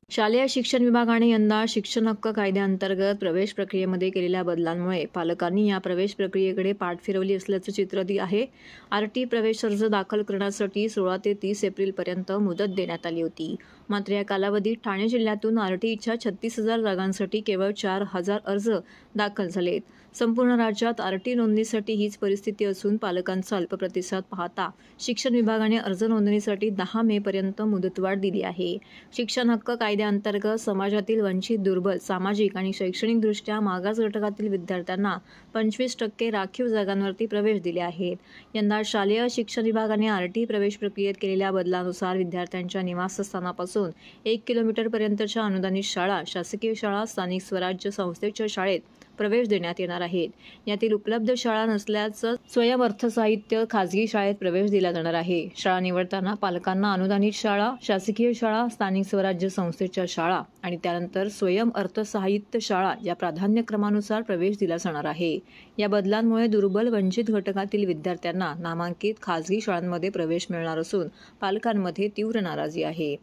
शालेय शिक्षण विभागाने यंदा शिक्षण हक्क कायद्याअंतर्गत प्रवेश प्रक्रियेमध्ये केलेल्या बदलांमुळे पालकांनी या प्रवेश प्रक्रियेकडे पाठ फिरवली असल्याचं चित्र आहे। आरटी प्रवेश अर्ज दाखल करण्यासाठी 16 ते 30 एप्रिलपर्यंत मुदत देण्यात आली होती। मात्र या कालावधीत ठाणे जिल्ह्यातून आरटीच्या 36,000 जागांसाठी केवळ 4,000 अर्ज दाखल झालेत। संपूर्ण राज्यात आरटी नोंदणीसाठी हीच परिस्थिती असून पालकांचा अल्प प्रतिसाद पाहता शिक्षण विभागाने अर्ज नोंदणीसाठी 10 मे पर्यंत मुदतवाढ दिली आहे। शिक्षण हक्क कायद्याअंतर्गत समाजातील वंचित, दुर्बल, सामाजिक आणि शैक्षणिकदृष्ट्या मागास घटकातील विद्यार्थ्यांना 25% राखीव जागांवरती प्रवेश दिले आहेत। यंदा शालेय शिक्षण विभागाने आरटी प्रवेश प्रक्रियेत केलेल्या बदलानुसार विद्यार्थ्यांच्या निवासस्थानापासून 1 किलोमीटरपर्यंतच्या अनुदानित शाळा, शासकीय शाळा, स्थानिक स्वराज्य संस्थेच्या शाळेत प्रवेश देण्यात येणार आहेत। यातील उपलब्ध शाळा नसल्याचं स्वयं अर्थसाहित्य खाजगी शाळेत प्रवेश दिला जाणार आहे। शाळा निवडताना पालकांना अनुदानित शाळा, शासकीय शाळा, स्थानिक स्वराज्य संस्थेच्या शाळा आणि त्यानंतर स्वयं अर्थसाहित्य शाळा या प्राधान्यक्रमानुसार प्रवेश दिला जाणार आहे। या बदलांमुळे दुर्बल, वंचित घटकातील विद्यार्थ्यांना नामांकित खाजगी शाळांमध्ये प्रवेश मिळणार असून पालकांमध्ये तीव्र नाराजी आहे।